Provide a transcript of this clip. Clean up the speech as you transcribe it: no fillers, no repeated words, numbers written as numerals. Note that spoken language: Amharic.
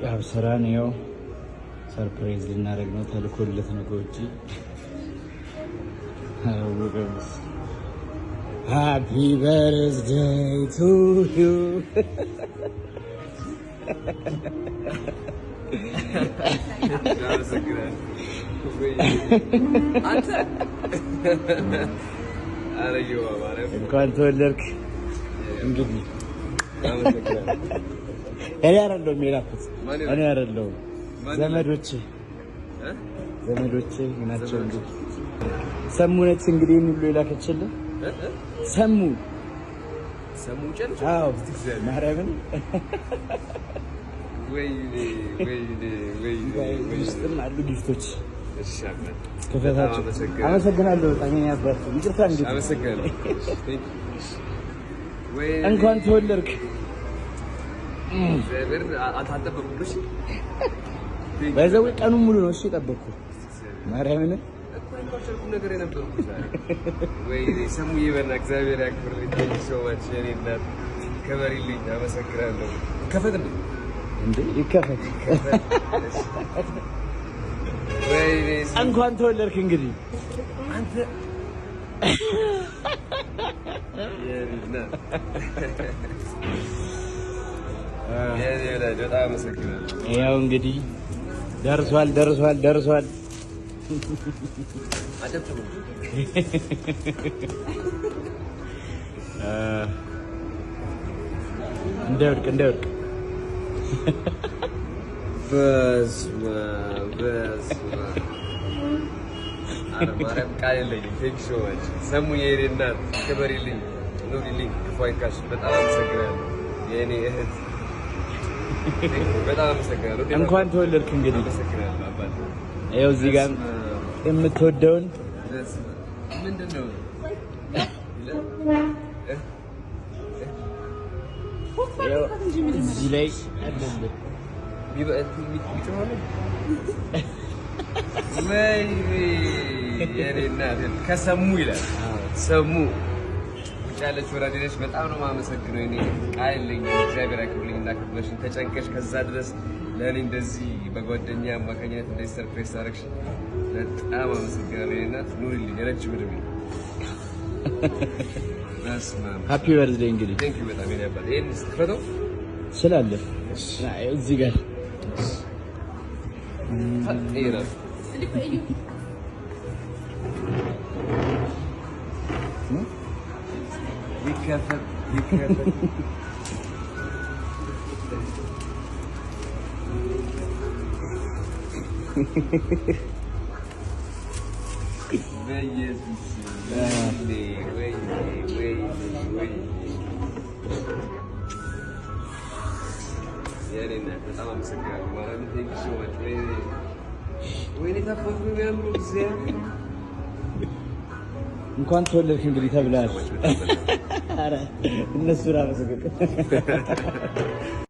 ያው ስራ ነው። ሰርፕራይዝ ልናደርግ ነው። ተልኮለት ነው ከውጪ። ሃፒ በርዝዴይ ቱ ዩ እንኳን ተወለድክ። እንግዲህ እኔ አይደለሁም የላኩት፣ እኔ አይደለሁም ዘመዶቼ ናቸው። እንግዲህ ሰሙ ነች እንግዲህ ሁሉ የላከችልን ሰሙ ጨርጭ። አዎ ማርያምን ውስጥም አሉ ጊፍቶች። ክፈታቸው። አመሰግናለሁ በጣም የእኔ አባት። ይቅርታ እንግዲህ አመሰግናለሁ። እንኳን ተወለድክ። በዛው ቀኑን ሙሉ ነው እሺ የጠበቅኩት ማርያምን ነገር የነበረው ወይ ሰሙዬ በእና እግዚአብሔር ያክብርልኝ። ሰዎች የኔ እናት ከበሪልኝ። አመሰግናለሁ። ከፈት እንዴ ይከፈት። ወይ እንኳን ተወለድክ። እንግዲህ አንተ የሪና በጣም አመሰግናለሁ። ያው እንግዲህ ደርሷል። እንዳይወድቅ በስመ አብ ማርያም ቃል የለኝም። ቴንክ ሶ ማች ሰሙዬ የኔ እናት ክበሪልኝ፣ ኑሪልኝ፣ ክፉ አይንካሽ። በጣም አመሰግናለሁ የኔ እህት፣ በጣም አመሰግናለሁ። እንኳን ተወለድክ። እንግዲህ አመሰግናለሁ አባቴ። ይኸው እዚህ ጋር የምትወደውን ምንድን ነው እዚህ ላይ ከሰሙ ይላል። ሰሙ ውጭ ያለች ወዳጄ ነች። በጣም ነው የማመሰግነው። እኔ ቃል የለኝም። እግዚአብሔር ያክብርልኝ እና ክብረሽኝ ተጨንቀሽ ከዛ ድረስ ለእኔ እንደዚህ በጓደኛ አማካኝነት እንደዚህ ሰርፕራይዝ ታደርግሽ በጣም አመሰግናለሁ። የእኔ እናት ኑሪልኝ፣ የረጅም ዕድሜ። ሃፒ በርዝዴይ። እንግዲህ ቴንክ ዩ በጣም የኔ አባት። ይሄን ስትፈተው ስላለ እዚህ ጋር ይራስ ይከፈት በኢየሱስ በጣም አመሰግናለሁ። ማርያም ቴንክ ሶ ማች። ወይኔ ታፈቱ የሚያምሩ እግዚአብሔር እንኳን ተወለድክ እንግዲህ ተብለሃል። ኧረ እነሱ ራሱ